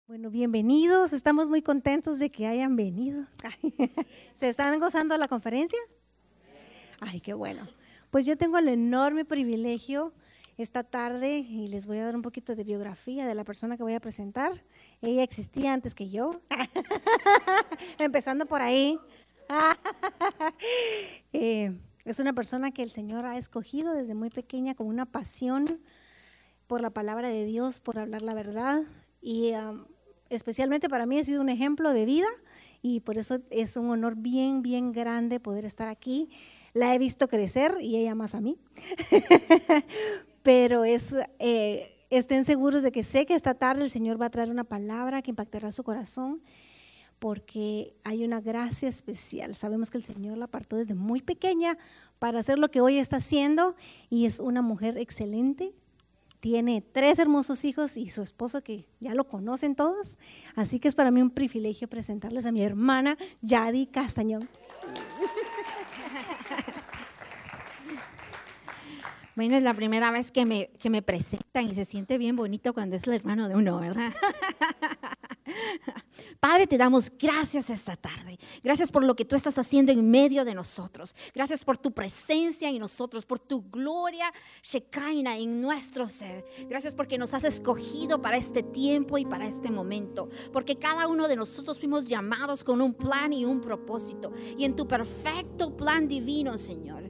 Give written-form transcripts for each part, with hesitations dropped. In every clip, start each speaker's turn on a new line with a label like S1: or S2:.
S1: Bueno, bienvenidos. Estamos muy contentos de que hayan venido. ¿Se están gozando la conferencia? Ay, qué bueno. Pues yo tengo el enorme privilegio esta tarde y les voy a dar un poquito de biografía de la persona que voy a presentar. Ella existía antes que yo, empezando por ahí. Es una persona que el Señor ha escogido desde muy pequeña con una pasión por la palabra de Dios, por hablar la verdad y especialmente para mí ha sido un ejemplo de vida y por eso es un honor bien, bien grande poder estar aquí. La he visto crecer y ella más a mí, pero estén seguros de que sé que esta tarde el Señor va a traer una palabra que impactará su corazón porque hay una gracia especial. Sabemos que el Señor la apartó desde muy pequeña para hacer lo que hoy está haciendo y es una mujer excelente. Tiene 3 hermosos hijos y su esposo que ya lo conocen todos. Así que es para mí un privilegio presentarles a mi hermana Yadi Castañón.
S2: Bueno, es la primera vez que me presentan y se siente bien bonito cuando es el hermano de uno, ¿verdad? Padre, te damos gracias esta tarde. Gracias por lo que tú estás haciendo en medio de nosotros. Gracias por tu presencia en nosotros, por tu gloria shekinah en nuestro ser. Gracias porque nos has escogido para este tiempo y para este momento. Porque cada uno de nosotros fuimos llamados con un plan y un propósito. Y en tu perfecto plan divino, Señor,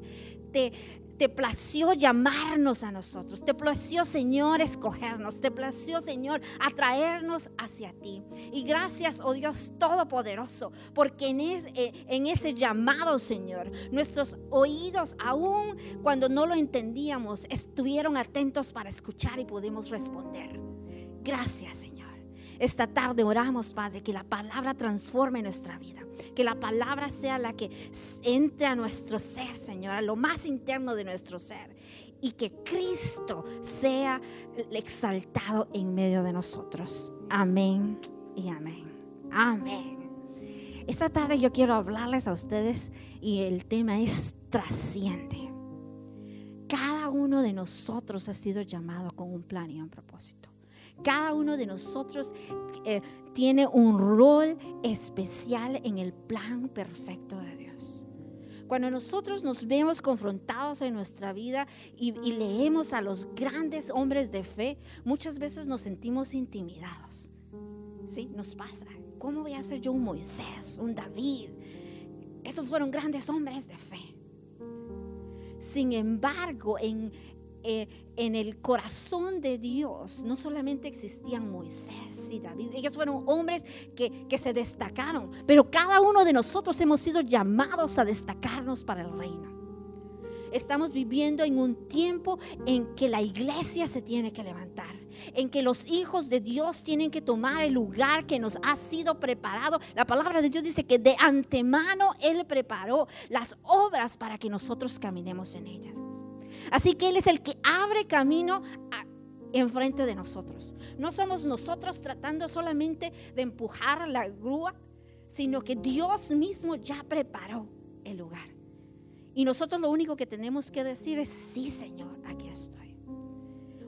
S2: te plació llamarnos a nosotros, te plació, Señor, escogernos, te plació, Señor, atraernos hacia ti. Y gracias, oh Dios Todopoderoso, porque en ese llamado, Señor, nuestros oídos, aún cuando no lo entendíamos, estuvieron atentos para escuchar y pudimos responder. Gracias, Señor. Esta tarde oramos, Padre, que la palabra transforme nuestra vida, que la palabra sea la que entre a nuestro ser, Señor, a lo más interno de nuestro ser, y que Cristo sea exaltado en medio de nosotros. Amén y amén. Amén. Esta tarde yo quiero hablarles a ustedes y el tema es trasciende. Cada uno de nosotros ha sido llamado con un plan y un propósito. Cada uno de nosotros tiene un rol especial en el plan perfecto de Dios. Cuando nosotros nos vemos confrontados en nuestra vida y leemos a los grandes hombres de fe, muchas veces nos sentimos intimidados. ¿Sí? Nos pasa. ¿Cómo voy a ser yo un Moisés, un David? Esos fueron grandes hombres de fe. Sin embargo, en el corazón de Dios no solamente existían Moisés y David, ellos fueron hombres que se destacaron, pero cada uno de nosotros hemos sido llamados a destacarnos para el reino. Estamos viviendo en un tiempo en que la iglesia se tiene que levantar, en que los hijos de Dios tienen que tomar el lugar que nos ha sido preparado. La palabra de Dios dice que de antemano Él preparó las obras para que nosotros caminemos en ellas. Así que Él es el que abre camino enfrente de nosotros. No somos nosotros tratando solamente de empujar la grúa, sino que Dios mismo ya preparó el lugar. Y nosotros lo único que tenemos que decir es: sí, Señor, aquí estoy.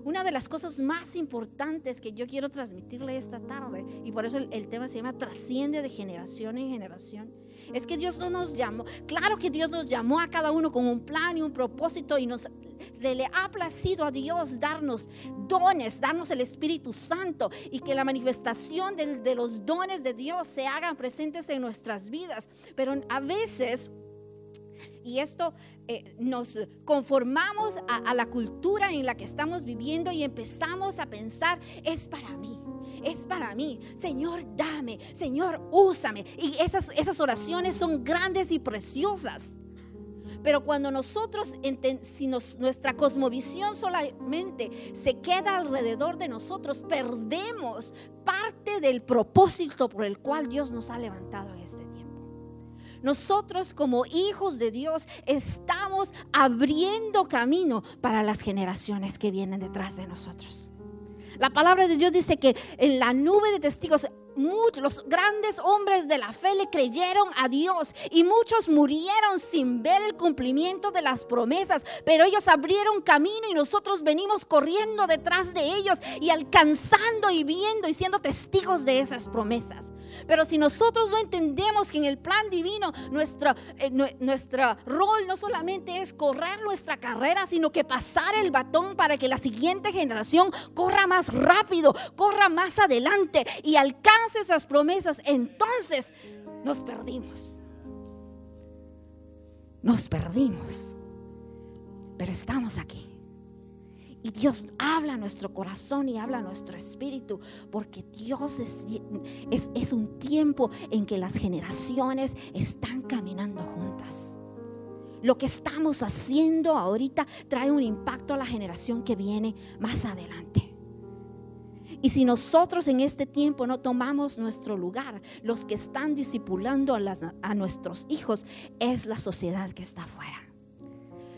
S2: Una de las cosas más importantes que yo quiero transmitirle esta tarde, y por eso el tema se llama Trasciende de generación en generación, es que Dios no nos llamó. Claro que Dios nos llamó a cada uno con un plan y un propósito, y le ha placido a Dios darnos dones, darnos el Espíritu Santo, y que la manifestación de los dones de Dios se hagan presentes en nuestras vidas. Pero a veces, y esto nos conformamos a la cultura en la que estamos viviendo y empezamos a pensar: es para mí, es para mí, Señor, dame, Señor, úsame. Y esas oraciones son grandes y preciosas. Pero cuando nosotros, nuestra cosmovisión solamente se queda alrededor de nosotros, perdemos parte del propósito por el cual Dios nos ha levantado en este tiempo. Nosotros como hijos de Dios estamos abriendo camino para las generaciones que vienen detrás de nosotros. La palabra de Dios dice que en la nube de testigos los grandes hombres de la fe le creyeron a Dios y muchos murieron sin ver el cumplimiento de las promesas, pero ellos abrieron camino y nosotros venimos corriendo detrás de ellos y alcanzando y viendo y siendo testigos de esas promesas. Pero si nosotros no entendemos que en el plan divino nuestro rol no solamente es correr nuestra carrera, sino que pasar el batón para que la siguiente generación corra más rápido, corra más adelante y alcance esas promesas, entonces nos perdimos. Pero estamos aquí y Dios habla a nuestro corazón y habla a nuestro espíritu, porque Dios es un tiempo en que las generaciones están caminando juntas. Lo que estamos haciendo ahorita trae un impacto a la generación que viene más adelante. Y si nosotros en este tiempo no tomamos nuestro lugar, los que están discipulando a nuestros hijos es la sociedad que está afuera.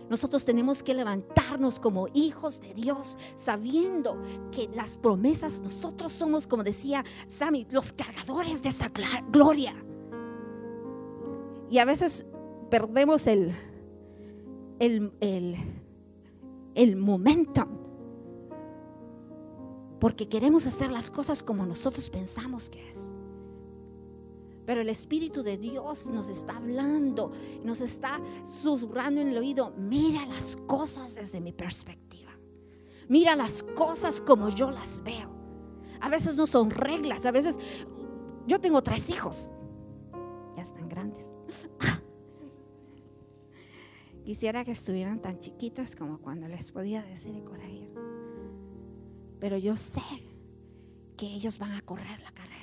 S2: Nosotros tenemos que levantarnos como hijos de Dios, sabiendo que las promesas, nosotros somos, como decía Sammy, los cargadores de esa gloria. Y a veces perdemos el momentum, porque queremos hacer las cosas como nosotros pensamos que es. Pero el Espíritu de Dios nos está hablando, nos está susurrando en el oído: mira las cosas desde mi perspectiva, mira las cosas como yo las veo. A veces no son reglas, a veces yo tengo 3 hijos, ya están grandes. Quisiera que estuvieran tan chiquitos como cuando les podía decir y corregir. Pero yo sé que ellos van a correr la carrera.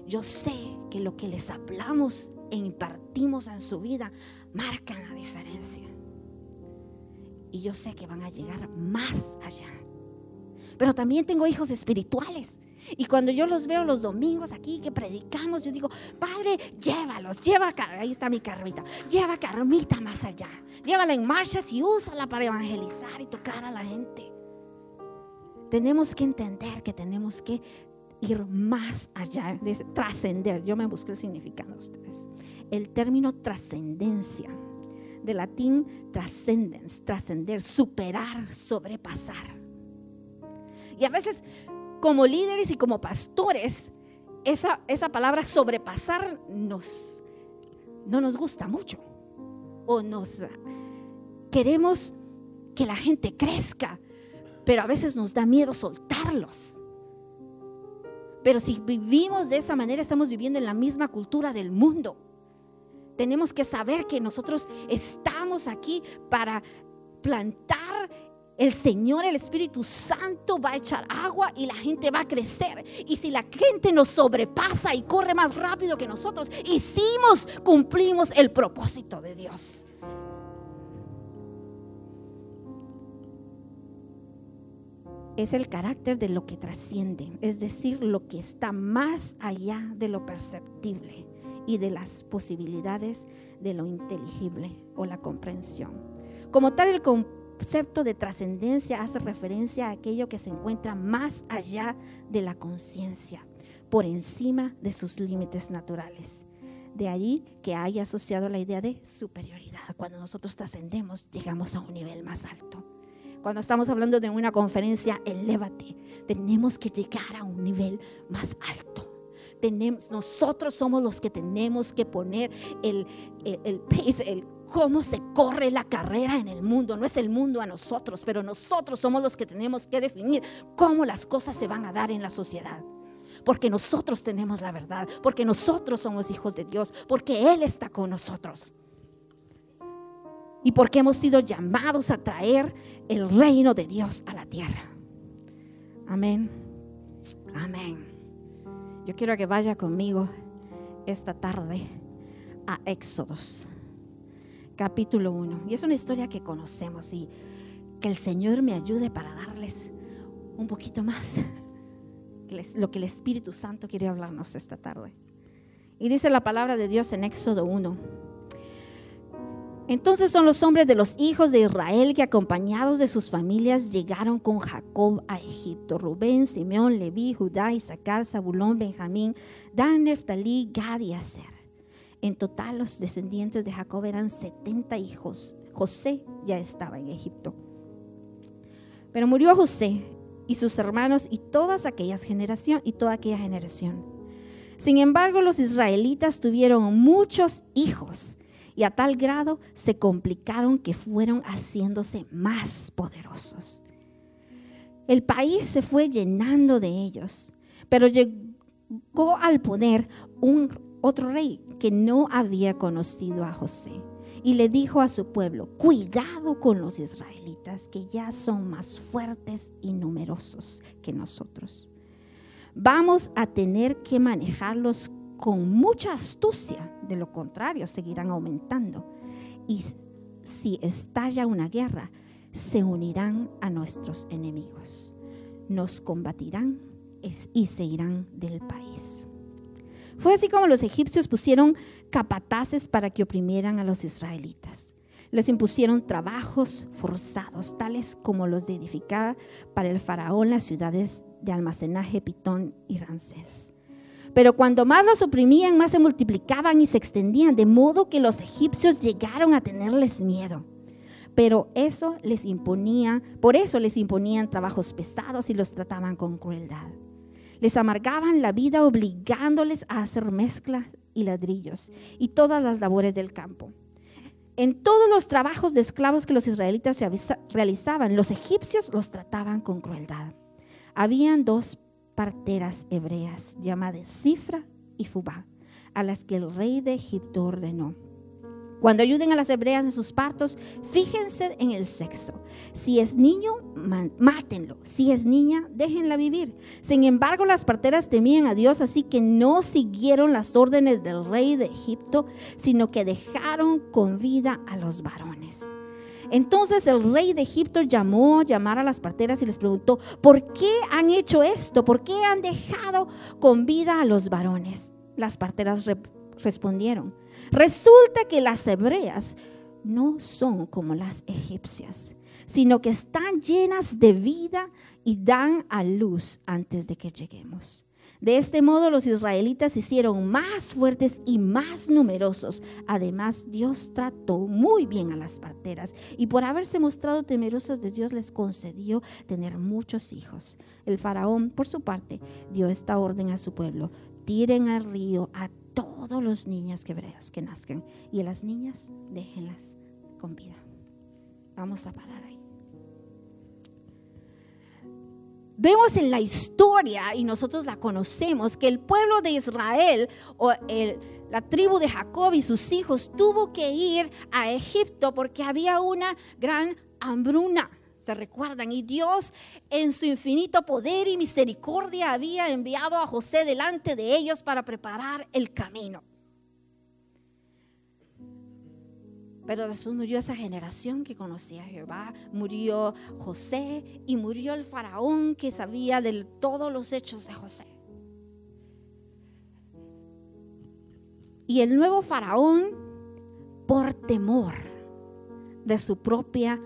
S2: Yo sé que lo que les hablamos e impartimos en su vida marcan la diferencia. Y yo sé que van a llegar más allá. Pero también tengo hijos espirituales. Y cuando yo los veo los domingos aquí que predicamos, yo digo: Padre, llévalos, ahí está mi Carmita, lleva a Carmita más allá, llévala en marchas y úsala para evangelizar y tocar a la gente. Tenemos que entender que tenemos que ir más allá, de trascender. Yo me busqué el significado de ustedes. El término trascendencia, de latín transcendence, trascender, superar, sobrepasar. Y a veces como líderes y como pastores, esa palabra sobrepasar no nos gusta mucho. O queremos que la gente crezca, pero a veces nos da miedo soltarlos. Pero si vivimos de esa manera, estamos viviendo en la misma cultura del mundo. Tenemos que saber que nosotros estamos aquí para plantar. El Señor, el Espíritu Santo va a echar agua y la gente va a crecer. Y si la gente nos sobrepasa y corre más rápido que nosotros, cumplimos el propósito de Dios. Es el carácter de lo que trasciende, es decir, lo que está más allá de lo perceptible y de las posibilidades de lo inteligible o la comprensión. Como tal, el concepto de trascendencia hace referencia a aquello que se encuentra más allá de la conciencia, por encima de sus límites naturales. De ahí que haya asociado la idea de superioridad. Cuando nosotros trascendemos, llegamos a un nivel más alto. Cuando estamos hablando de una conferencia, elévate. Tenemos que llegar a un nivel más alto. Nosotros somos los que tenemos que poner el pace, cómo se corre la carrera en el mundo. No es el mundo a nosotros, pero nosotros somos los que tenemos que definir cómo las cosas se van a dar en la sociedad. Porque nosotros tenemos la verdad, porque nosotros somos hijos de Dios, porque Él está con nosotros. Y porque hemos sido llamados a traer el reino de Dios a la tierra. Amén. Amén. Yo quiero que vaya conmigo esta tarde a Éxodos, capítulo 1. Y es una historia que conocemos y que el Señor me ayude para darles un poquito más lo que el Espíritu Santo quiere hablarnos esta tarde. Y dice la palabra de Dios en Éxodo 1. Entonces son los hombres de los hijos de Israel que, acompañados de sus familias, llegaron con Jacob a Egipto: Rubén, Simeón, Leví, Judá, Isaacar, Zabulón, Benjamín, Dan, Neftalí, Gad y Aser. En total los descendientes de Jacob eran 70 hijos. José ya estaba en Egipto. Pero murió José y sus hermanos y toda aquella generación. Sin embargo, los israelitas tuvieron muchos hijos, y a tal grado se complicaron que fueron haciéndose más poderosos. El país se fue llenando de ellos, pero llegó al poder otro rey que no había conocido a José, y le dijo a su pueblo: cuidado con los israelitas, que ya son más fuertes y numerosos que nosotros. Vamos a tener que manejarlos con mucha astucia, de lo contrario seguirán aumentando, y si estalla una guerra, se unirán a nuestros enemigos, nos combatirán y se irán del país. Fue así como los egipcios pusieron capataces para que oprimieran a los israelitas. Les impusieron trabajos forzados, tales como los de edificar para el faraón las ciudades de almacenaje Pitón y Ramsés. Pero cuando más los oprimían, más se multiplicaban y se extendían, de modo que los egipcios llegaron a tenerles miedo. Por eso les imponían trabajos pesados y los trataban con crueldad. Les amargaban la vida obligándoles a hacer mezclas y ladrillos y todas las labores del campo. En todos los trabajos de esclavos que los israelitas realizaban, los egipcios los trataban con crueldad. Habían dos parteras hebreas llamadas Cifra y Fubá, a las que el rey de Egipto ordenó: cuando ayuden a las hebreas en sus partos, fíjense en el sexo. Si es niño, mátenlo. Si es niña, déjenla vivir. Sin embargo, las parteras temían a Dios, así que no siguieron las órdenes del rey de Egipto, sino que dejaron con vida a los varones. Entonces el rey de Egipto llamar a las parteras y les preguntó: ¿por qué han hecho esto? ¿Por qué han dejado con vida a los varones? Las parteras respondieron: resulta que las hebreas no son como las egipcias, sino que están llenas de vida y dan a luz antes de que lleguemos. De este modo los israelitas se hicieron más fuertes y más numerosos. Además, Dios trató muy bien a las parteras, y por haberse mostrado temerosas de Dios les concedió tener muchos hijos. El faraón, por su parte, dio esta orden a su pueblo: tiren al río a todos los niños hebreos que nazcan, y a las niñas déjenlas con vida. Vamos a parar ahí. Vemos en la historia, y nosotros la conocemos, que el pueblo de Israel, la tribu de Jacob y sus hijos, tuvo que ir a Egipto porque había una gran hambruna. ¿Se recuerdan? Y Dios, en su infinito poder y misericordia, había enviado a José delante de ellos para preparar el camino. Pero después murió esa generación que conocía a Jehová, murió José y murió el faraón que sabía de todos los hechos de José. Y el nuevo faraón, por temor de su propia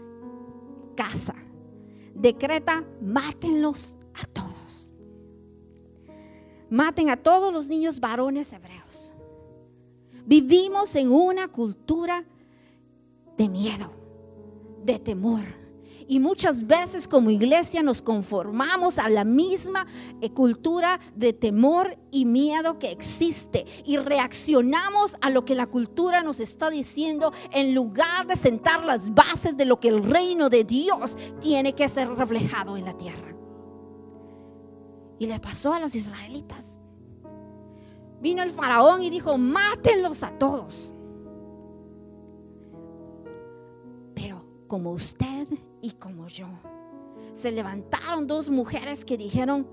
S2: casa, decreta: mátenlos a todos. Maten a todos los niños varones hebreos. Vivimos en una cultura de miedo, de temor, y muchas veces como iglesia nos conformamos a la misma cultura de temor y miedo que existe, y reaccionamos a lo que la cultura nos está diciendo en lugar de sentar las bases de lo que el reino de Dios tiene que ser reflejado en la tierra. Y le pasó a los israelitas. Vino el faraón y dijo: mátenlos a todos. Como usted y como yo, se levantaron dos mujeres que dijeron: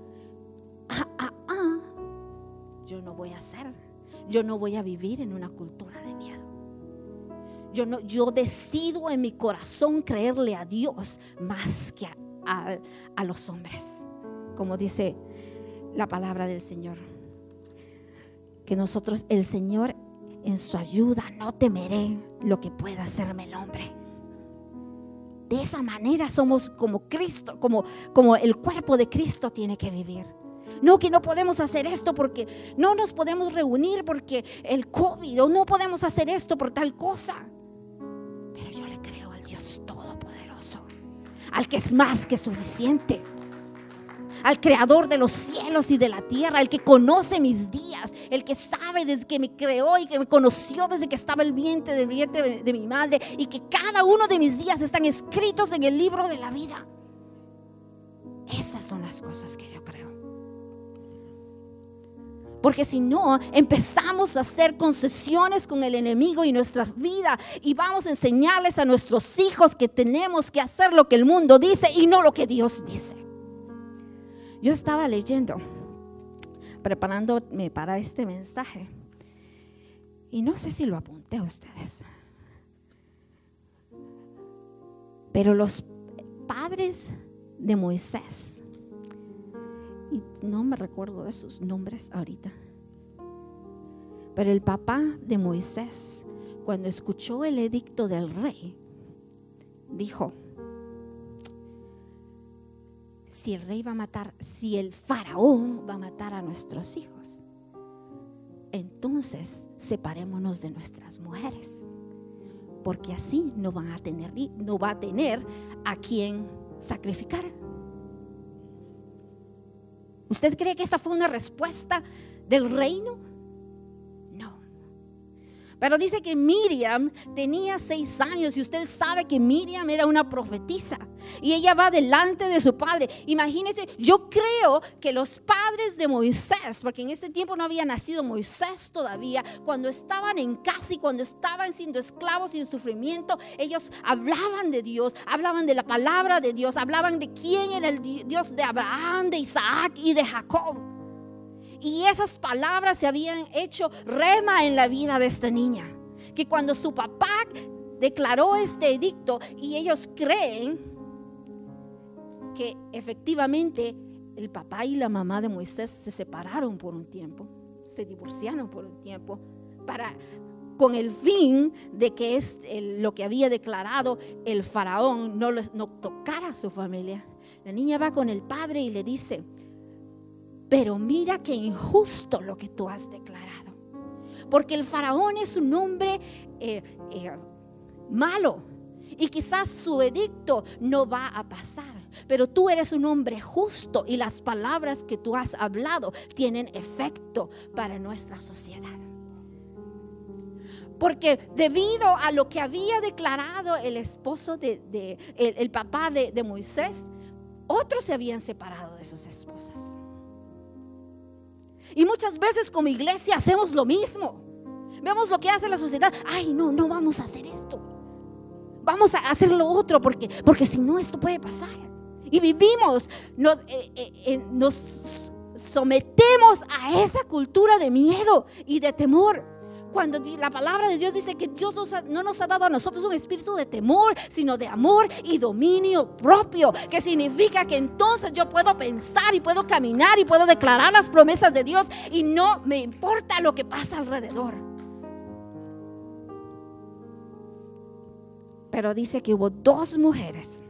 S2: yo no voy a hacer, yo no voy a vivir en una cultura de miedo. Yo decido en mi corazón creerle a Dios más que a los hombres, como dice la palabra del Señor, que nosotros, el Señor en su ayuda no temeré lo que pueda hacerme el hombre. De esa manera somos como Cristo, como el cuerpo de Cristo tiene que vivir. No, que no podemos hacer esto porque no nos podemos reunir porque el COVID, o no podemos hacer esto por tal cosa. Pero yo le creo al Dios Todopoderoso, al que es más que suficiente, al creador de los cielos y de la tierra, el que conoce mis días, el que sabe desde que me creó y que me conoció desde que estaba el vientre de mi madre, y que cada uno de mis días están escritos en el libro de la vida. Esas son las cosas que yo creo. Porque si no, empezamos a hacer concesiones con el enemigo y nuestra vida, y vamos a enseñarles a nuestros hijos que tenemos que hacer lo que el mundo dice y no lo que Dios dice. Yo estaba leyendo, preparándome para este mensaje, y no sé si lo apunté a ustedes, pero los padres de Moisés, y no me recuerdo de sus nombres ahorita, pero el papá de Moisés, cuando escuchó el edicto del rey, dijo: si el rey va a matar, si el faraón va a matar a nuestros hijos, entonces separémonos de nuestras mujeres, porque así no va a tener a quien sacrificar. ¿Usted cree que esa fue una respuesta del reino? No. Pero dice que Miriam tenía 6 años, y usted sabe que Miriam era una profetisa, y ella va delante de su padre. Imagínense, yo creo que los padres de Moisés, porque en este tiempo no había nacido Moisés todavía, cuando estaban en casa y cuando estaban siendo esclavos y en sufrimiento, ellos hablaban de Dios, hablaban de la palabra de Dios, hablaban de quién era el Dios de Abraham, de Isaac y de Jacob. Y esas palabras se habían hecho rema en la vida de esta niña, que cuando su papá declaró este edicto, y ellos creen que efectivamente el papá y la mamá de Moisés se separaron por un tiempo, se divorciaron por un tiempo, con el fin de que lo que había declarado el faraón no tocara a su familia. La niña va con el padre y le dice: pero mira qué injusto lo que tú has declarado, porque el faraón es un hombre malo, y quizás su edicto no va a pasar, pero tú eres un hombre justo, y las palabras que tú has hablado tienen efecto para nuestra sociedad. Porque debido a lo que había declarado el esposo el papá de Moisés, otros se habían separado de sus esposas. Y muchas veces como iglesia hacemos lo mismo. Vemos lo que hace la sociedad. Ay, no vamos a hacer esto, vamos a hacer lo otro, porque si no, esto puede pasar. Y vivimos, nos sometemos a esa cultura de miedo y de temor, cuando la palabra de Dios dice que Dios no nos ha dado a nosotros un espíritu de temor, sino de amor y dominio propio, que significa que entonces yo puedo pensar y puedo caminar y puedo declarar las promesas de Dios, y no me importa lo que pasa alrededor. Pero dice que hubo 2 mujeres,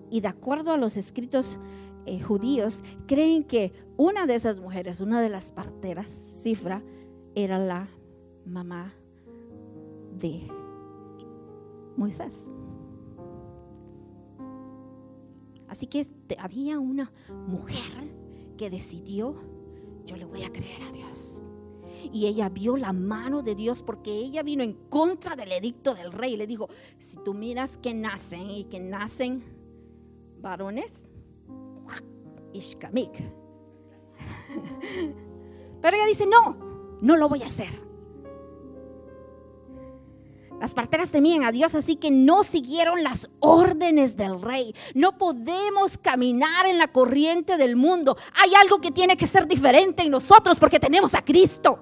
S2: y de acuerdo a los escritos judíos, creen que una de esas mujeres, una de las parteras, Cifra, era la mamá de Moisés. Así que había una mujer que decidió: yo le voy a creer a Dios. Y ella vio la mano de Dios, porque ella vino en contra del edicto del rey. Le dijo: si tú miras que nacen varones, Ishkamik. Pero ella dice: no lo voy a hacer. Las parteras temían a Dios, así que no siguieron las órdenes del rey. No podemos caminar en la corriente del mundo. Hay algo que tiene que ser diferente en nosotros, porque tenemos a Cristo.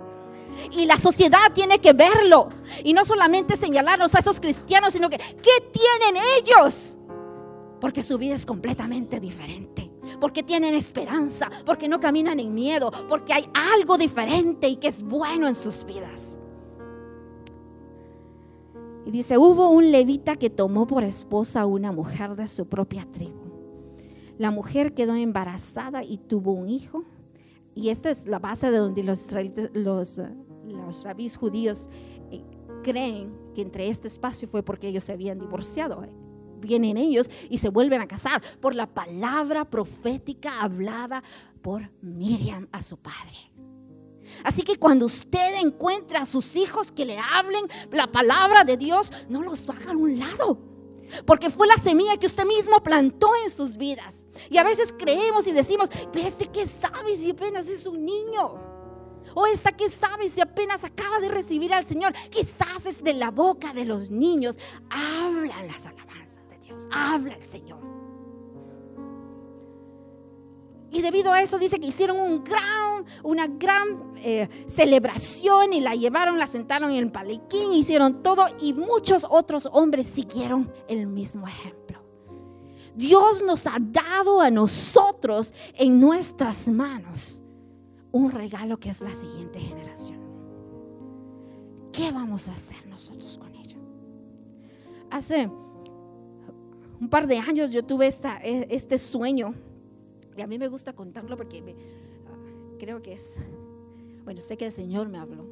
S2: Y la sociedad tiene que verlo. Y no solamente señalarnos a esos cristianos, sino que ¿qué tienen ellos? Porque su vida es completamente diferente, porque tienen esperanza, porque no caminan en miedo, porque hay algo diferente y que es bueno en sus vidas. Y dice, hubo un levita que tomó por esposa a una mujer de su propia tribu. La mujer quedó embarazada y tuvo un hijo. Y esta es la base de donde los rabís judíos creen que entre este espacio fue porque ellos se habían divorciado. Vienen ellos y se vuelven a casar por la palabra profética hablada por Miriam a su padre. Así que cuando usted encuentra a sus hijos que le hablen la palabra de Dios, no los haga a un lado, porque fue la semilla que usted mismo plantó en sus vidas. Y a veces creemos y decimos, pero ¿qué sabe si apenas es un niño? O ¿qué sabe si apenas acaba de recibir al Señor? Quizás es de la boca de los niños hablan las alabanzas de Dios, habla el Señor. Y debido a eso dice que hicieron una gran celebración y la llevaron, la sentaron en el palequín, hicieron todo, y muchos otros hombres siguieron el mismo ejemplo. Dios nos ha dado a nosotros en nuestras manos un regalo que es la siguiente generación. ¿Qué vamos a hacer nosotros con ello? Hace un par de años yo tuve este sueño. Y a mí me gusta contarlo porque creo que sé que el Señor me habló.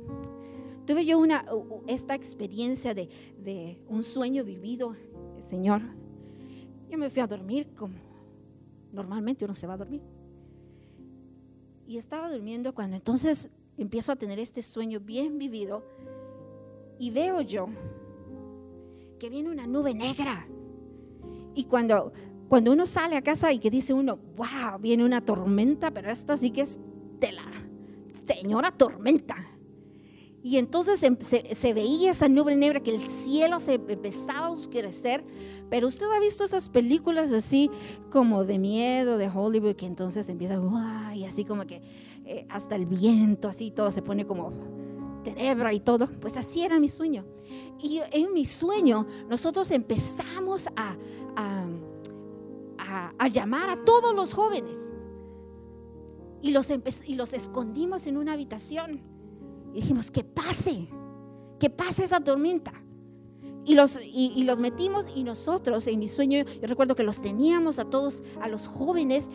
S2: Tuve yo esta experiencia de un sueño vivido, el Señor. Yo me fui a dormir como normalmente uno se va a dormir. Y estaba durmiendo cuando entonces empiezo a tener este sueño bien vivido. Y veo yo que viene una nube negra. Y cuando uno sale a casa y que dice uno, wow, viene una tormenta, pero esta sí que es de la señora tormenta. Y entonces se veía esa nube negra, que el cielo se empezaba a oscurecer. Pero usted ha visto esas películas así como de miedo, de Hollywood, que entonces empieza, wow, y así como que hasta el viento, así todo se pone como tenebra y todo. Pues así era mi sueño. Y en mi sueño nosotros empezamos a llamar a todos los jóvenes y los escondimos en una habitación y dijimos que pase esa tormenta, y los metimos. Y nosotros en mi sueño, yo recuerdo que los teníamos a todos, a los jóvenes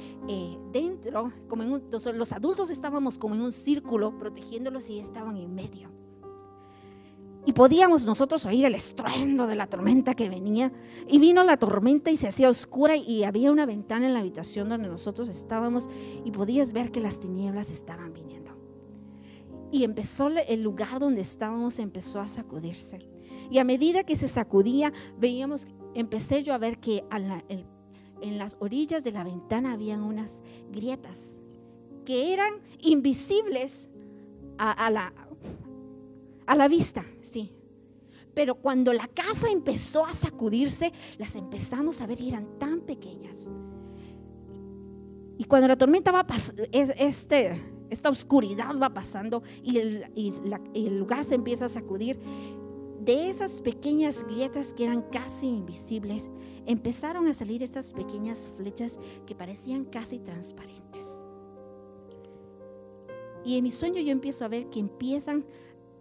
S2: dentro, como los adultos estábamos como en un círculo protegiéndolos y estaban en medio. Y podíamos nosotros oír el estruendo de la tormenta que venía. Y vino la tormenta y se hacía oscura, y había una ventana en la habitación donde nosotros estábamos, y podías ver que las tinieblas estaban viniendo. Y empezó el lugar donde estábamos, empezó a sacudirse. Y a medida que se sacudía, empecé yo a ver que en las orillas de la ventana habían unas grietas que eran invisibles a la vista, sí. Pero cuando la casa empezó a sacudirse, las empezamos a ver y eran tan pequeñas. Y cuando la tormenta va pasando, esta oscuridad va pasando y el lugar se empieza a sacudir, de esas pequeñas grietas que eran casi invisibles, empezaron a salir estas pequeñas flechas que parecían casi transparentes. Y en mi sueño yo empiezo a ver que empiezan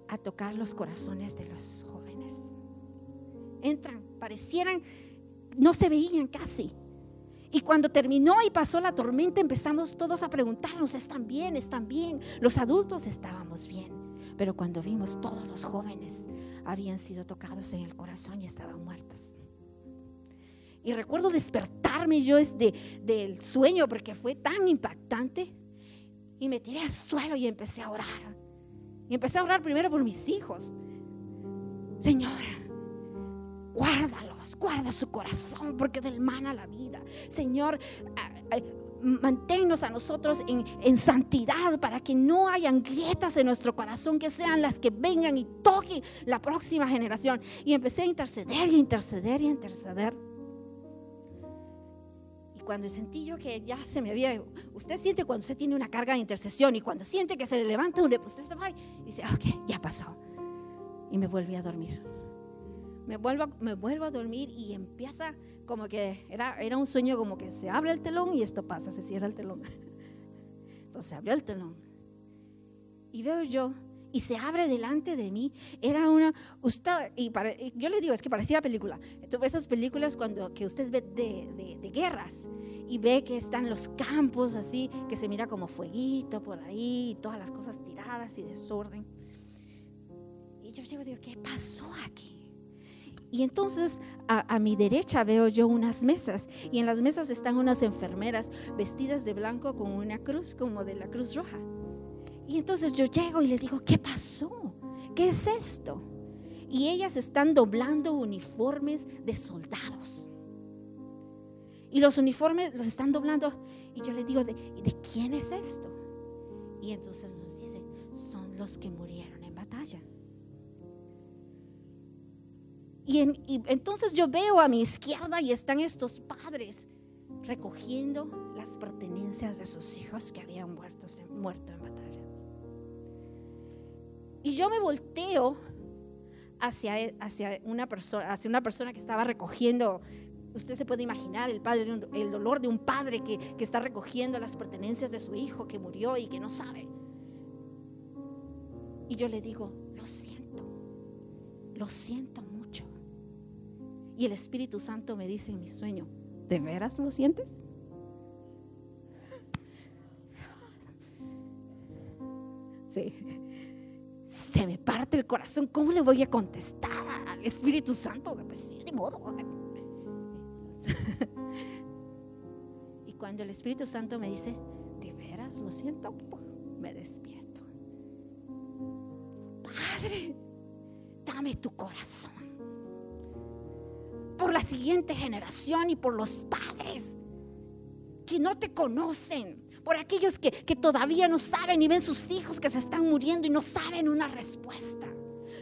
S2: a tocar los corazones de los jóvenes. Entran, parecieran, no se veían casi. Y cuando terminó y pasó la tormenta, empezamos todos a preguntarnos, ¿están bien? ¿Están bien? Los adultos estábamos bien, pero cuando vimos, todos los jóvenes habían sido tocados en el corazón y estaban muertos. Y recuerdo despertarme yo del sueño, porque fue tan impactante, y me tiré al suelo y empecé a orar. Y empecé a orar primero por mis hijos. Señor, guárdalos, guarda su corazón, porque del mana la vida. Señor, manténnos a nosotros en santidad, para que no hayan grietas en nuestro corazón, que sean las que vengan y toquen la próxima generación. Y empecé a interceder y a interceder y a interceder. Y cuando sentí yo que ya se me había, usted siente cuando usted tiene una carga de intercesión, y cuando siente que se le levanta usted se va y dice, ok, ya pasó. Y me volví a dormir. Me vuelvo a dormir, y empieza como que era un sueño, como que se abre el telón y esto pasa, se cierra el telón. Entonces se abrió el telón y veo yo y se abre delante de mí. Era yo le digo, es que parecía película. Esas películas que usted ve de guerras y ve que están los campos así, que se mira como fueguito por ahí, y todas las cosas tiradas y desorden. Y yo digo, ¿qué pasó aquí? Y entonces a mi derecha veo yo unas mesas, y en las mesas están unas enfermeras vestidas de blanco con una cruz, como de la Cruz Roja. Y entonces yo llego y le digo, ¿qué pasó? ¿Qué es esto? Y ellas están doblando uniformes de soldados. Y los uniformes los están doblando. Y yo le digo, ¿de quién es esto? Y entonces nos dicen, son los que murieron en batalla. Y entonces yo veo a mi izquierda y están estos padres recogiendo las pertenencias de sus hijos que habían muerto en batalla. Y yo me volteo hacia una persona que estaba recogiendo. Usted se puede imaginar el dolor de un padre que está recogiendo las pertenencias de su hijo que murió y que no sabe. Y yo le digo, lo siento mucho. Y el Espíritu Santo me dice en mi sueño, ¿de veras lo sientes? Sí. Se me parte el corazón. ¿Cómo le voy a contestar al Espíritu Santo? Pues sí, de modo. Y cuando el Espíritu Santo me dice, ¿de veras lo siento? Me despierto. Padre, dame tu corazón por la siguiente generación y por los padres que no te conocen, por aquellos que todavía no saben y ven sus hijos que se están muriendo y no saben una respuesta.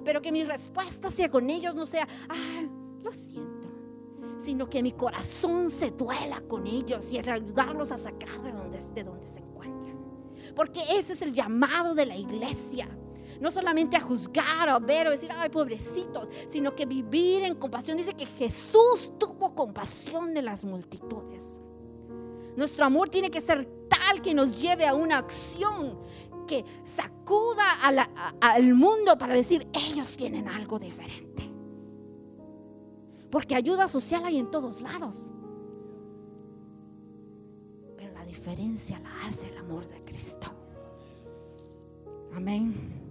S2: Pero que mi respuesta sea con ellos no sea, lo siento, sino que mi corazón se duela con ellos y ayudarlos a sacar de donde se encuentran. Porque ese es el llamado de la iglesia. No solamente a juzgar o a ver o decir, ay, pobrecitos, sino que vivir en compasión. Dice que Jesús tuvo compasión de las multitudes. Nuestro amor tiene que ser tal que nos lleve a una acción que sacuda al mundo para decir, ellos tienen algo diferente. Porque ayuda social hay en todos lados, pero la diferencia la hace el amor de Cristo. Amén.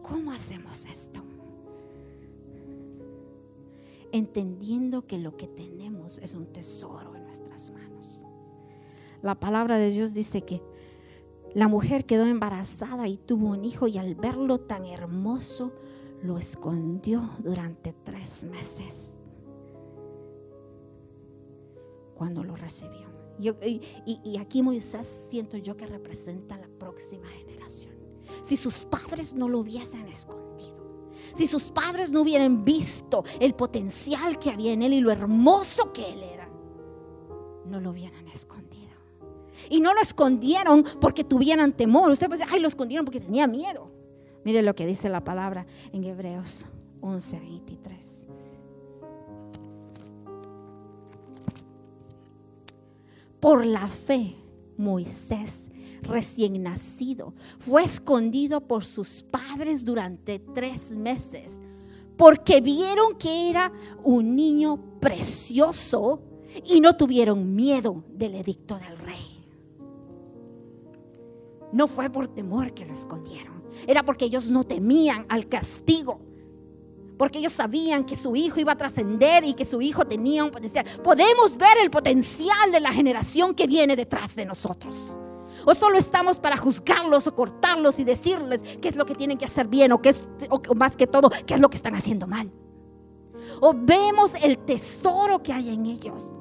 S2: ¿Cómo hacemos esto? Entendiendo que lo que tenemos es un tesoro en nuestras manos. La palabra de Dios dice que la mujer quedó embarazada y tuvo un hijo, y al verlo tan hermoso lo escondió durante 3 meses. Cuando lo recibió. Y aquí Moisés siento yo que representa la próxima generación. Si sus padres no lo hubiesen escondido, si sus padres no hubieran visto el potencial que había en él y lo hermoso que él era, no lo hubieran escondido. Y no lo escondieron porque tuvieran temor. Usted puede decir, lo escondieron porque tenía miedo. Mire lo que dice la palabra en Hebreos 11:23. Por la fe, Moisés, recién nacido, fue escondido por sus padres durante 3 meses, porque vieron que era un niño precioso y no tuvieron miedo del edicto del rey. No fue por temor que lo escondieron, era porque ellos no temían al castigo, porque ellos sabían que su hijo iba a trascender y que su hijo tenía un potencial. Podemos ver el potencial de la generación que viene detrás de nosotros. O solo estamos para juzgarlos o cortarlos y decirles qué es lo que tienen que hacer bien, o más que todo, qué es lo que están haciendo mal. O vemos el tesoro que hay en ellos.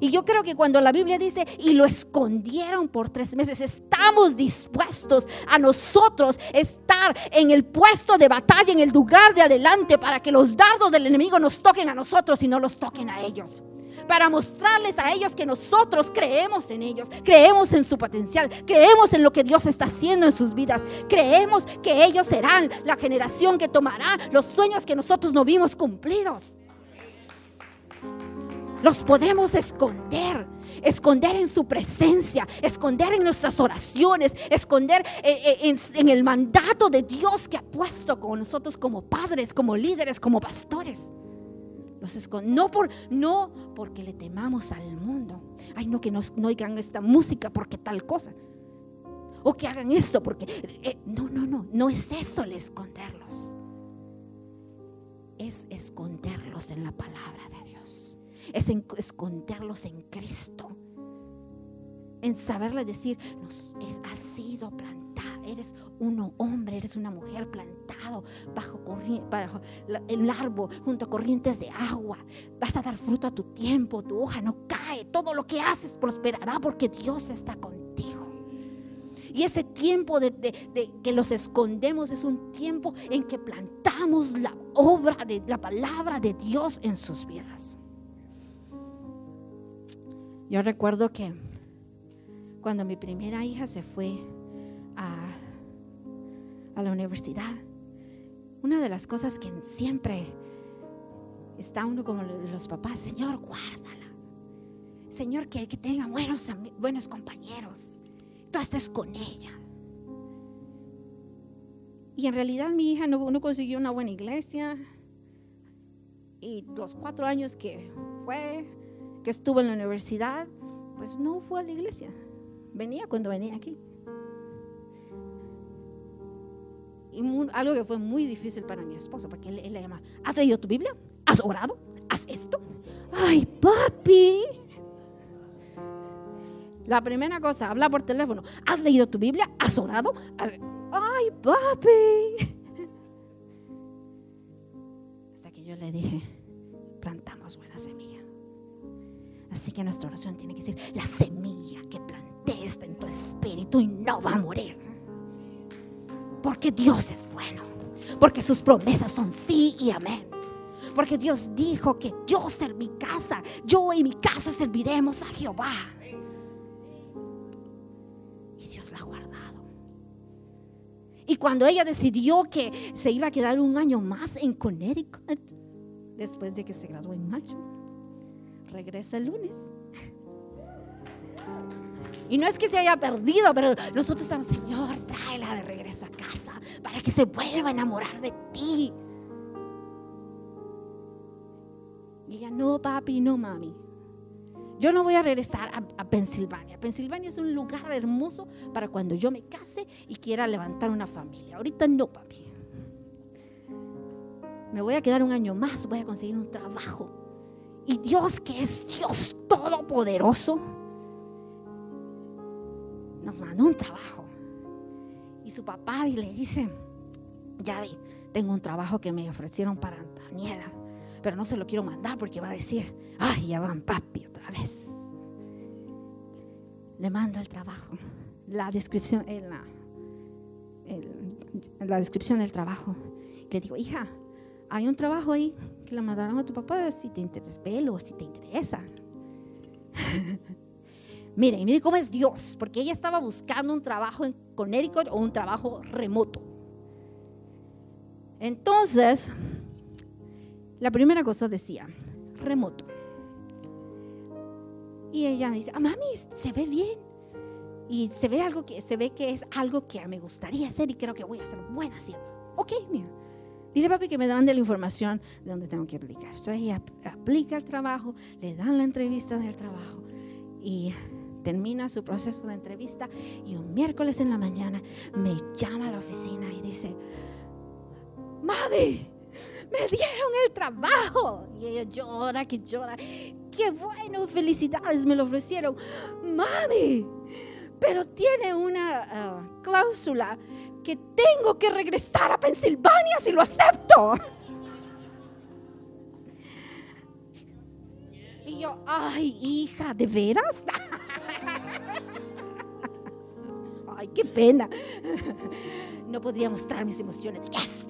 S2: Y yo creo que cuando la Biblia dice y lo escondieron por 3 meses, estamos dispuestos a nosotros estar en el puesto de batalla, en el lugar de adelante, para que los dardos del enemigo nos toquen a nosotros y no los toquen a ellos. Para mostrarles a ellos que nosotros creemos en ellos, creemos en su potencial, creemos en lo que Dios está haciendo en sus vidas, creemos que ellos serán la generación que tomará los sueños que nosotros no vimos cumplidos. Los podemos esconder en su presencia, esconder en nuestras oraciones, esconder en el mandato de Dios que ha puesto con nosotros como padres, como líderes, como pastores. No porque le temamos al mundo. Ay, no, que no oigan esta música porque tal cosa. O que hagan esto porque... No es eso el esconderlos. Es esconderlos en la palabra de Dios. Es esconderlos en Cristo. En saberles decir, has sido plantado. Eres un hombre, eres una mujer plantado bajo el árbol, junto a corrientes de agua. Vas a dar fruto a tu tiempo, tu hoja no cae. Todo lo que haces prosperará porque Dios está contigo. Y ese tiempo de que los escondemos es un tiempo en que plantamos la obra de la palabra de Dios en sus vidas. Yo recuerdo que cuando mi primera hija se fue a la universidad, una de las cosas que siempre está uno como los papás: Señor, guárdala. Señor, que tenga buenos compañeros. Tú estés con ella. Y en realidad mi hija no consiguió una buena iglesia. Y los 4 años que estuvo en la universidad, pues no fue a la iglesia. Venía cuando venía aquí. Y algo que fue muy difícil para mi esposo, porque él le llama: ¿has leído tu Biblia? ¿Has orado? ¿Has esto? Ay, papi. La primera cosa, habla por teléfono: ¿has leído tu Biblia? ¿Has orado? Ay, papi. Hasta que yo le dije: plantamos buena semilla. Así que nuestra oración tiene que ser: la semilla que planté está en tu espíritu y no va a morir. Porque Dios es bueno. Porque sus promesas son sí y amén. Porque Dios dijo que yo y mi casa serviremos a Jehová. Y Dios la ha guardado. Y cuando ella decidió que se iba a quedar un año más en Connecticut, después de que se graduó en mayo, regresa el lunes. Y no es que se haya perdido, pero nosotros estamos: Señor, tráela de regreso a casa para que se vuelva a enamorar de ti. Y ella: no, papi, no, mami. Yo no voy a regresar a Pensilvania. Pensilvania es un lugar hermoso para cuando yo me case y quiera levantar una familia. Ahorita no, papi. Me voy a quedar un año más, voy a conseguir un trabajo. Y Dios, que es Dios todopoderoso, nos mandó un trabajo. Y su papá le dice: Yadi, tengo un trabajo que me ofrecieron para Daniela, pero no se lo quiero mandar porque va a decir: ay, ya van papi otra vez. Le mando el trabajo, la descripción, la descripción del trabajo. Le digo: hija, hay un trabajo ahí que le mandaron a tu papá, si te interesa, velo, si te interesa. Mire cómo es Dios, porque ella estaba buscando un trabajo en Connecticut o un trabajo remoto. Entonces, la primera cosa decía: remoto. Y ella me dice: mami, se ve bien. Y se ve que es algo que me gustaría hacer y creo que voy a ser buena haciendo. Ok, mira, dile papi que me mande la información de donde tengo que aplicar. Entonces ella aplica el trabajo, le dan la entrevista del trabajo y termina su proceso de entrevista. Y un miércoles en la mañana me llama a la oficina y dice: mami, me dieron el trabajo. Y ella llora, qué bueno, felicidades, me lo ofrecieron. Mami, pero tiene una cláusula que tengo que regresar a Pensilvania si lo acepto. Y yo: ay, hija, ¿de veras? Ay, qué pena. No podría mostrar mis emociones. Yes.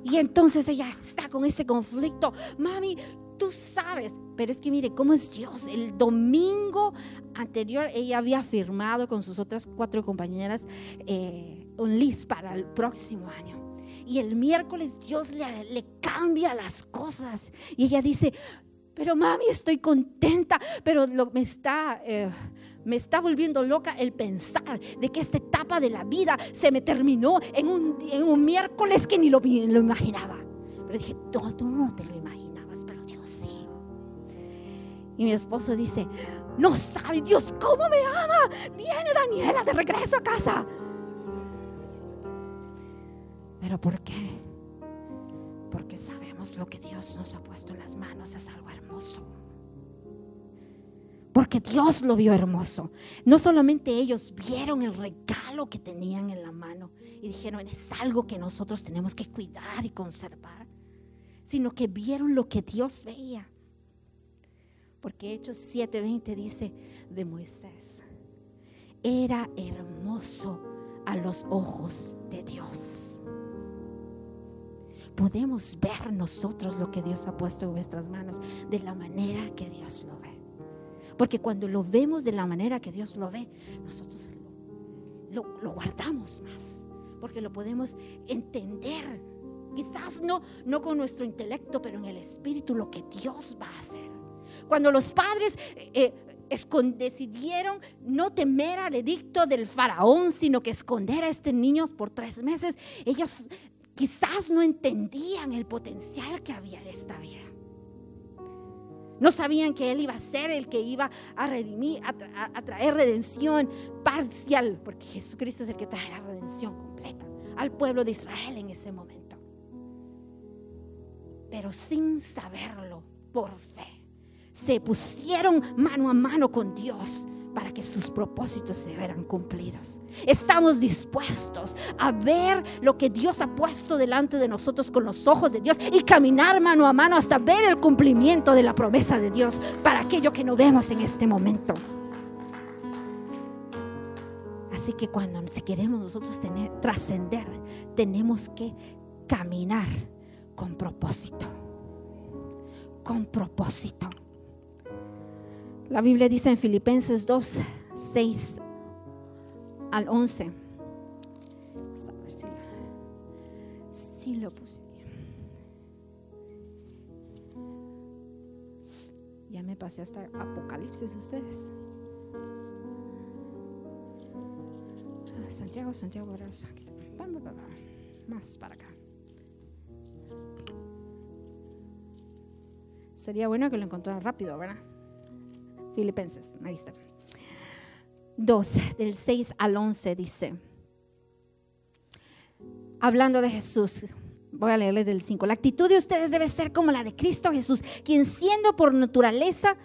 S2: Y entonces ella está con ese conflicto: mami, tú sabes. Pero es que mire cómo es Dios. El domingo anterior ella había firmado con sus otras 4 compañeras un lease para el próximo año. Y el miércoles Dios le cambia las cosas. Y ella dice, pero mami, estoy contenta, pero me está volviendo loca el pensar de que esta etapa de la vida se me terminó en un miércoles que ni lo imaginaba. Pero dije, tú no te lo imaginabas, pero Dios sí. Y mi esposo dice, no sabe Dios cómo me ama. Viene Daniela de regreso a casa. ¿Pero por qué? Porque sabemos lo que Dios nos ha puesto en las manos es algo hermoso. Porque Dios lo vio hermoso. No solamente ellos vieron el regalo que tenían en la mano y dijeron, es algo que nosotros tenemos que cuidar y conservar, sino que vieron lo que Dios veía. Porque Hechos 7:20 dice de Moisés, era hermoso a los ojos de Dios. Podemos ver nosotros lo que Dios ha puesto en nuestras manos de la manera que Dios lo ve. Porque cuando lo vemos de la manera que Dios lo ve, nosotros lo guardamos más. Porque lo podemos entender. Quizás no con nuestro intelecto, pero en el espíritu lo que Dios va a hacer. Cuando los padres decidieron no temer al edicto del faraón, sino que esconder a este niño por 3 meses, ellos quizás no entendían el potencial que había en esta vida. No sabían que Él iba a ser el que iba a redimir, a traer redención parcial, porque Jesucristo es el que trae la redención completa al pueblo de Israel en ese momento. Pero sin saberlo, por fe, se pusieron mano a mano con Dios para que sus propósitos se vieran cumplidos. Estamos dispuestos a ver lo que Dios ha puesto delante de nosotros con los ojos de Dios y caminar mano a mano hasta ver el cumplimiento de la promesa de Dios para aquello que no vemos en este momento. Así que si queremos nosotros trascender, tenemos que caminar con propósito. Con propósito. La Biblia dice en Filipenses 2, 6 al 11. Vamos a ver si lo puse bien. Ya me pasé hasta Apocalipsis ustedes. Santiago, más para acá. Sería bueno que lo encontraran rápido, ¿verdad? Filipenses, ahí está. 2, del 6 al 11 dice, hablando de Jesús, voy a leerles del 5. La actitud de ustedes debe ser como la de Cristo Jesús, quien siendo por naturaleza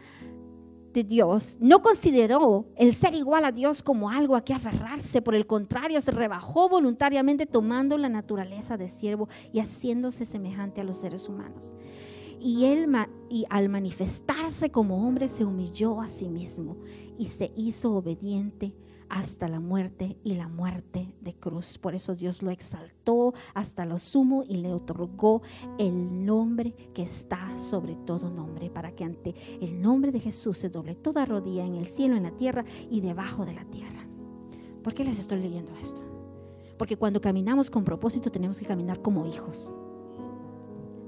S2: de Dios, no consideró el ser igual a Dios como algo a que aferrarse. Por el contrario, se rebajó voluntariamente tomando la naturaleza de siervo y haciéndose semejante a los seres humanos. Y al manifestarse como hombre se humilló a sí mismo y se hizo obediente hasta la muerte y la muerte de cruz. Por eso Dios lo exaltó hasta lo sumo y le otorgó el nombre que está sobre todo nombre, para que ante el nombre de Jesús se doble toda rodilla en el cielo, en la tierra y debajo de la tierra. ¿Por qué les estoy leyendo esto? Porque cuando caminamos con propósito tenemos que caminar como hijos.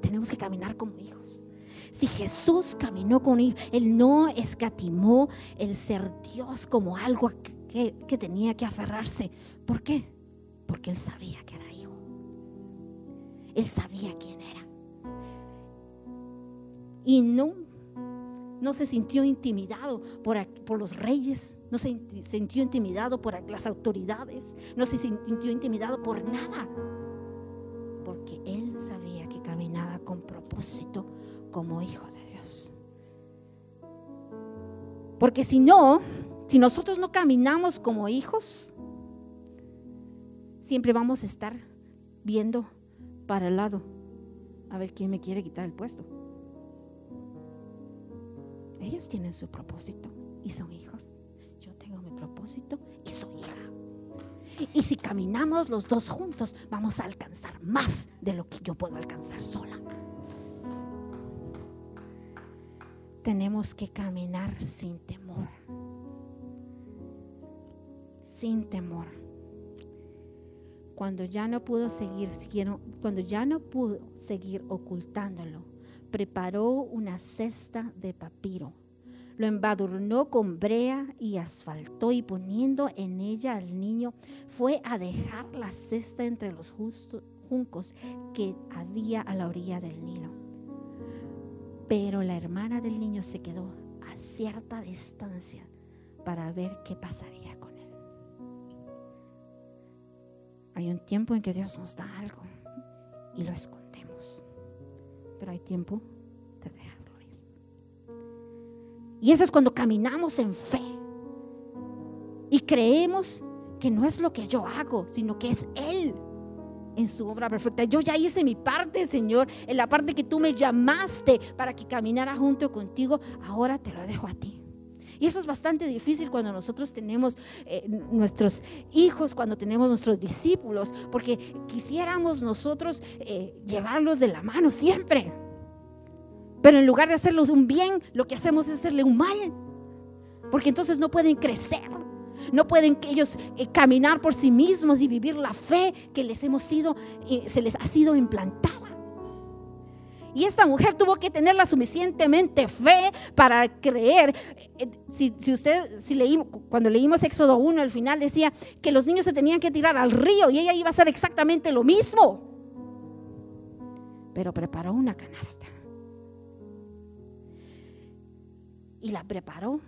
S2: Tenemos que caminar como hijos. Si Jesús caminó con hijos, Él no escatimó el ser Dios como algo que tenía que aferrarse. ¿Por qué? Porque Él sabía que era hijo. Él sabía quién era. Y no se sintió intimidado por los reyes, no se sintió intimidado por las autoridades, no se sintió intimidado por nada. Porque Él sabía que caminaba con propósito como hijo de Dios. Porque si nosotros no caminamos como hijos, siempre vamos a estar viendo para el lado a ver quién me quiere quitar el puesto. Ellos tienen su propósito y son hijos. Yo tengo mi propósito y soy hija. Y si caminamos los dos juntos, vamos a alcanzar más de lo que yo puedo alcanzar sola. Tenemos que caminar sin temor. Sin temor. Cuando ya no pudo seguir ocultándolo, preparó una cesta de papiro, lo embadurnó con brea y asfaltó, y poniendo en ella al niño, fue a dejar la cesta entre los juncos que había a la orilla del Nilo. Pero la hermana del niño se quedó a cierta distancia para ver qué pasaría con él. Hay un tiempo en que Dios nos da algo y lo escondemos, pero hay tiempo de dejarlo ir. Y eso es cuando caminamos en fe y creemos que no es lo que yo hago, sino que es Él en su obra perfecta. Yo ya hice mi parte, Señor, en la parte que tú me llamaste para que caminara junto contigo. Ahora te lo dejo a ti. Y eso es bastante difícil cuando nosotros tenemos nuestros hijos, cuando tenemos nuestros discípulos, porque quisiéramos nosotros llevarlos de la mano siempre. Pero en lugar de hacerles un bien, lo que hacemos es hacerle un mal, porque entonces no pueden crecer, no pueden ellos caminar por sí mismos y vivir la fe que se les ha sido implantada. Y esta mujer tuvo que tener la suficientemente fe para creer. Cuando leímos Éxodo 1, al final decía que los niños se tenían que tirar al río y ella iba a hacer exactamente lo mismo. Pero preparó una canasta. Y la preparó.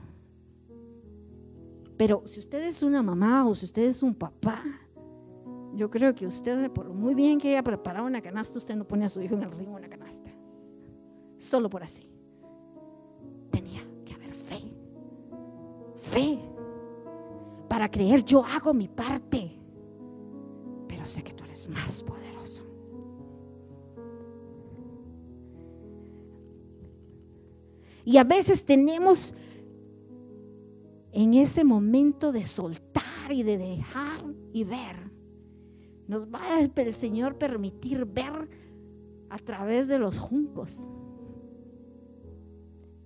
S2: Pero si usted es una mamá o si usted es un papá, yo creo que usted, por muy bien que haya preparado una canasta, usted no pone a su hijo en el río una canasta. Solo por así. Tenía que haber fe. Fe para creer, yo hago mi parte, pero sé que tú eres más poderoso. Y a veces tenemos en ese momento de soltar y de dejar y ver, nos va el Señor permitir ver a través de los juncos.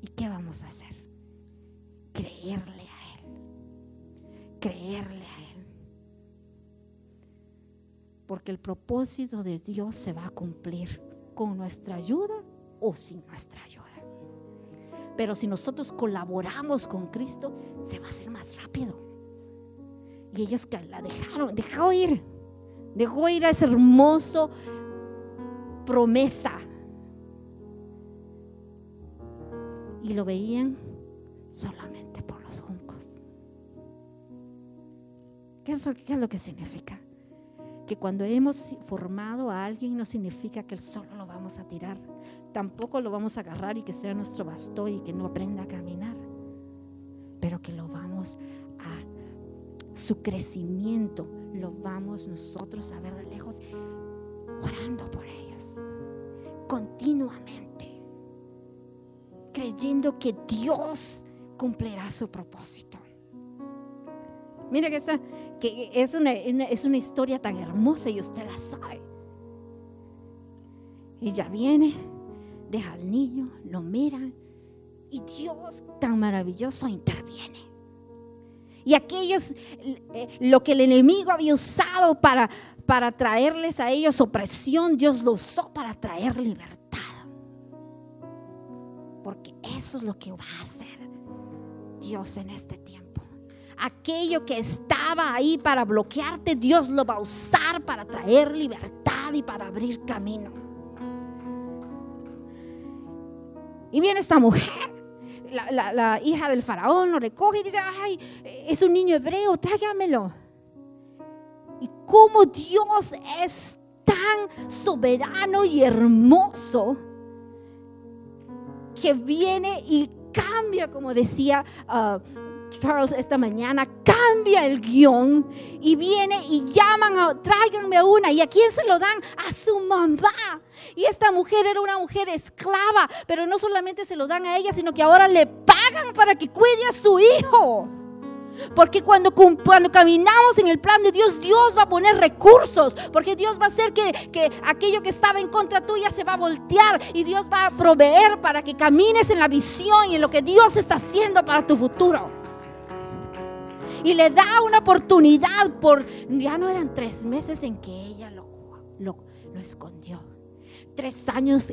S2: ¿Y qué vamos a hacer? Creerle a Él. Creerle a Él. Porque el propósito de Dios se va a cumplir con nuestra ayuda o sin nuestra ayuda. Pero si nosotros colaboramos con Cristo, se va a hacer más rápido. Y ellos la dejó ir a esa hermosa promesa. Y lo veían solamente por los juncos. ¿Qué es lo que significa? Que cuando hemos formado a alguien no significa que solo lo vamos a tirar. Tampoco lo vamos a agarrar y que sea nuestro bastón y que no aprenda a caminar. Pero que lo vamos a, su crecimiento lo vamos nosotros a ver de lejos, orando por ellos continuamente, creyendo que Dios cumplirá su propósito. Mira que es una historia tan hermosa y usted la sabe. Ella viene, deja al niño, lo mira y Dios tan maravilloso interviene. Y aquellos, lo que el enemigo había usado para traerles a ellos opresión, Dios lo usó para traer libertad. Porque eso es lo que va a hacer Dios en este tiempo. Aquello que estaba ahí para bloquearte, Dios lo va a usar para traer libertad y para abrir camino. Y viene esta mujer, la hija del faraón, lo recoge y dice: ay, es un niño hebreo, tráigamelo. Y cómo Dios es tan soberano y hermoso, que viene y cambia, como decía Charles esta mañana, cambia el guión y viene y llaman tráiganme a una. ¿Y a quién se lo dan? A su mamá. Y esta mujer era una mujer esclava, pero no solamente se lo dan a ella, sino que ahora le pagan para que cuide a su hijo. Porque cuando caminamos en el plan de Dios, Dios va a poner recursos, porque Dios va a hacer que aquello que estaba en contra tuya se va a voltear, y Dios va a proveer para que camines en la visión y en lo que Dios está haciendo para tu futuro. Y le da una oportunidad ya no eran 3 meses en que ella lo escondió. 3 años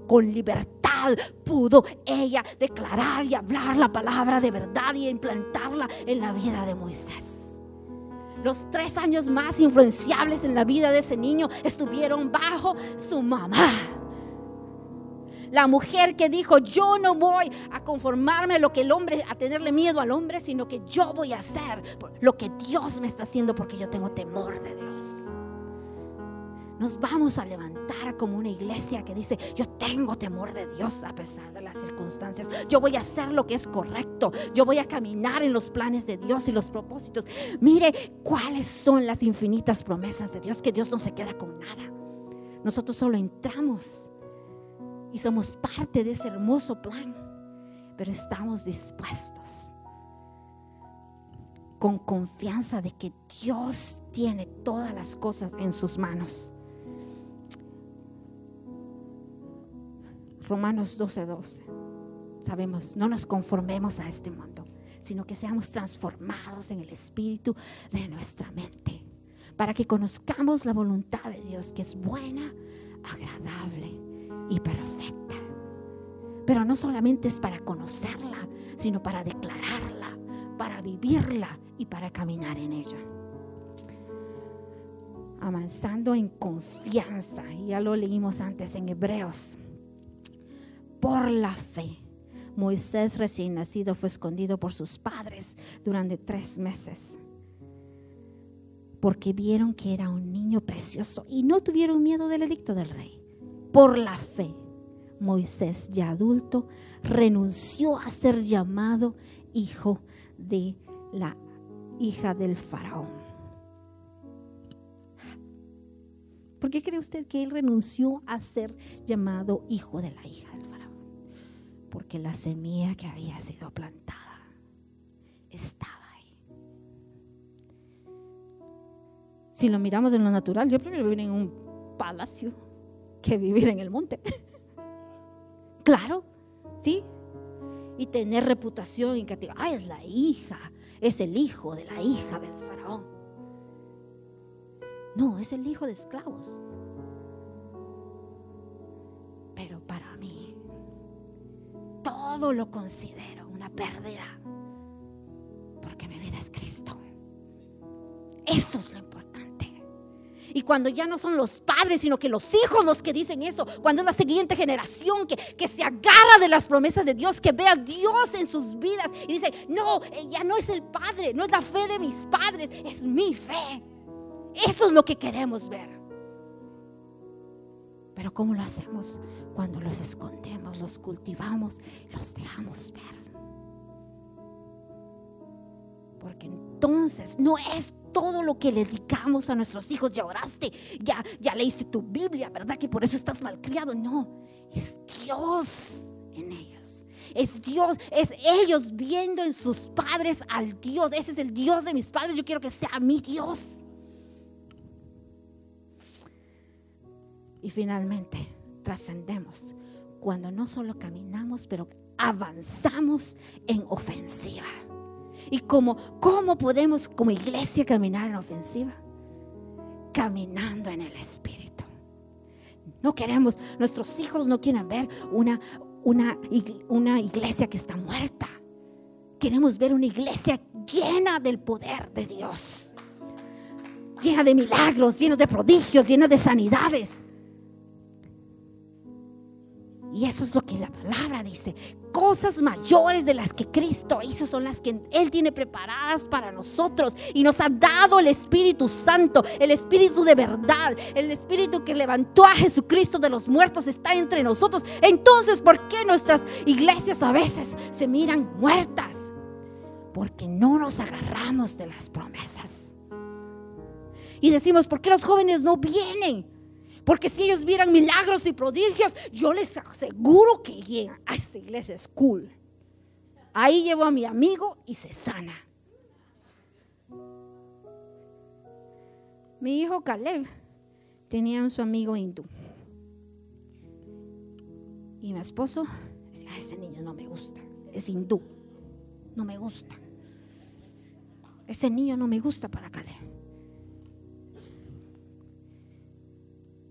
S2: con libertad pudo ella declarar y hablar la palabra de verdad y implantarla en la vida de Moisés. Los 3 años más influenciables en la vida de ese niño estuvieron bajo su mamá. La mujer que dijo: yo no voy a conformarme a tenerle miedo al hombre, sino que yo voy a hacer lo que Dios me está haciendo, porque yo tengo temor de Dios. Nos vamos a levantar como una iglesia que dice: yo tengo temor de Dios a pesar de las circunstancias. Yo voy a hacer lo que es correcto. Yo voy a caminar en los planes de Dios y los propósitos. Mire cuáles son las infinitas promesas de Dios, que Dios no se queda con nada. Nosotros solo entramos y somos parte de ese hermoso plan, pero estamos dispuestos con confianza de que Dios tiene todas las cosas en sus manos. Romanos 12:12. Sabemos: no nos conformemos a este mundo, sino que seamos transformados en el espíritu de nuestra mente, para que conozcamos la voluntad de Dios, que es buena, agradable y perfecta. Pero no solamente es para conocerla, sino para declararla, para vivirla y para caminar en ella. Avanzando en confianza, ya lo leímos antes en Hebreos. Por la fe, Moisés recién nacido fue escondido por sus padres durante 3 meses, porque vieron que era un niño precioso y no tuvieron miedo del edicto del rey. Por la fe, Moisés, ya adulto, renunció a ser llamado hijo de la hija del faraón. ¿Por qué cree usted que él renunció a ser llamado hijo de la hija del faraón? Porque la semilla que había sido plantada estaba ahí. Si lo miramos en lo natural, yo prefiero vivir en un palacio que vivir en el monte. Claro, ¿sí? Y tener reputación y que te diga: ay, es la hija, es el hijo de la hija del faraón. No, es el hijo de esclavos. Pero para mí, todo lo considero una pérdida, porque mi vida es Cristo. Eso es lo importante. Y cuando ya no son los padres, sino que los hijos los que dicen eso, cuando es la siguiente generación que se agarra de las promesas de Dios, que ve a Dios en sus vidas y dice: no, ya no es el padre, no es la fe de mis padres, es mi fe. Eso es lo que queremos ver. Pero ¿cómo lo hacemos? Cuando los escondemos, los cultivamos, los dejamos ver. Porque entonces no es todo lo que le dedicamos a nuestros hijos. Ya oraste, ya leíste tu Biblia, ¿verdad? Que por eso estás malcriado. No, es Dios en ellos. Es Dios, es ellos viendo en sus padres al Dios. Ese es el Dios de mis padres, yo quiero que sea mi Dios. Y finalmente trascendemos cuando no solo caminamos, pero avanzamos en ofensiva. ¿Y cómo podemos como iglesia caminar en ofensiva? Caminando en el Espíritu. No queremos, nuestros hijos no quieren ver una iglesia que está muerta. Queremos ver una iglesia llena del poder de Dios, llena de milagros, llena de prodigios, llena de sanidades. Y eso es lo que la palabra dice. Cosas mayores de las que Cristo hizo son las que Él tiene preparadas para nosotros. Y nos ha dado el Espíritu Santo, el Espíritu de verdad, el Espíritu que levantó a Jesucristo de los muertos está entre nosotros. Entonces, ¿por qué nuestras iglesias a veces se miran muertas? Porque no nos agarramos de las promesas. Y decimos: ¿por qué los jóvenes no vienen? Porque si ellos vieran milagros y prodigios, yo les aseguro que llegan. A esta iglesia es cool. Ahí llevo a mi amigo y se sana. Mi hijo Caleb tenía su amigo hindú. Y mi esposo decía: ese niño no me gusta, es hindú, no me gusta. ese niño no me gusta para Caleb.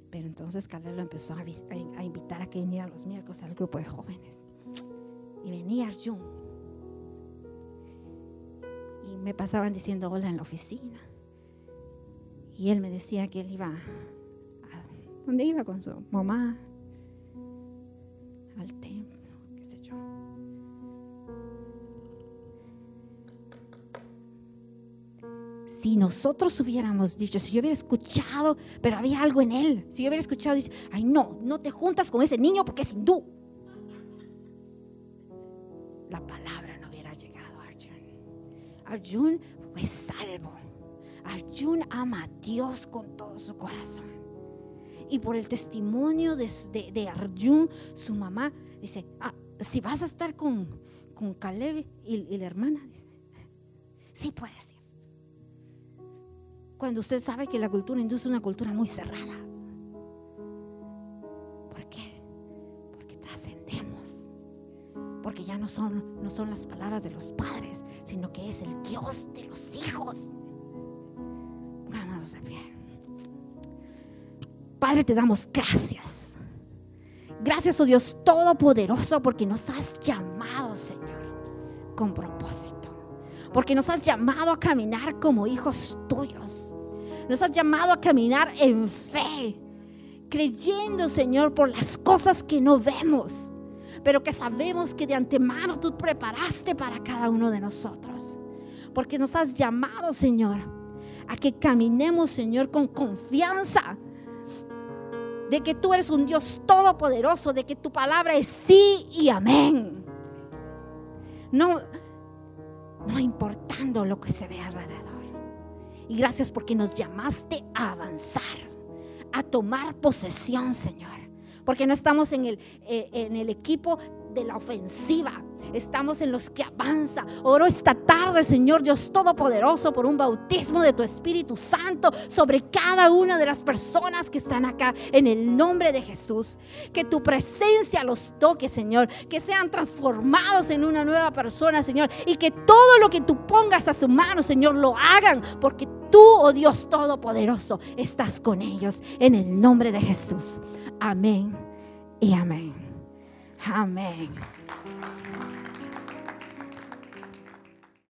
S2: Pero entonces Caleb lo empezó a invitar a que viniera los miércoles al grupo de jóvenes. Y venía Arjun. Y me pasaban diciendo hola en la oficina. Y él me decía que él iba ¿dónde iba? Con su mamá al templo, qué sé yo. Si nosotros hubiéramos dicho, si yo hubiera escuchado, pero había algo en él, si yo hubiera escuchado, dice, ay no te juntas con ese niño porque es hindú, la palabra no hubiera llegado a Arjun. Arjun fue salvo. Arjun ama a Dios con todo su corazón. Y por el testimonio de Arjun, su mamá dice, si vas a estar con Caleb y la hermana, dice, sí puedes ir. Cuando usted sabe que la cultura hindú es una cultura muy cerrada. ¿Por qué? Porque trascendemos. Porque ya no son las palabras de los padres, sino que es el Dios de los hijos. Pongámonos de pie. Padre, te damos gracias. Gracias, oh Dios Todopoderoso, porque nos has llamado, Señor, con propósito. Porque nos has llamado a caminar como hijos tuyos. Nos has llamado a caminar en fe, creyendo, Señor, por las cosas que no vemos, pero que sabemos que de antemano tú preparaste para cada uno de nosotros. Porque nos has llamado, Señor, a que caminemos, Señor, con confianza de que tú eres un Dios todopoderoso, de que tu palabra es sí y amén. No importando lo que se ve alrededor. Y gracias porque nos llamaste a avanzar, a tomar posesión, Señor. Porque no estamos en el equipo de la ofensiva, estamos en los que avanza. Oro esta tarde, Señor Dios Todopoderoso, por un bautismo de tu Espíritu Santo sobre cada una de las personas que están acá, en el nombre de Jesús. Que tu presencia los toque, Señor, que sean transformados en una nueva persona, Señor, y que todo lo que tú pongas a su mano, Señor, lo hagan, porque tú, oh Dios Todopoderoso, estás con ellos, en el nombre de Jesús. Amén y amén. Amén.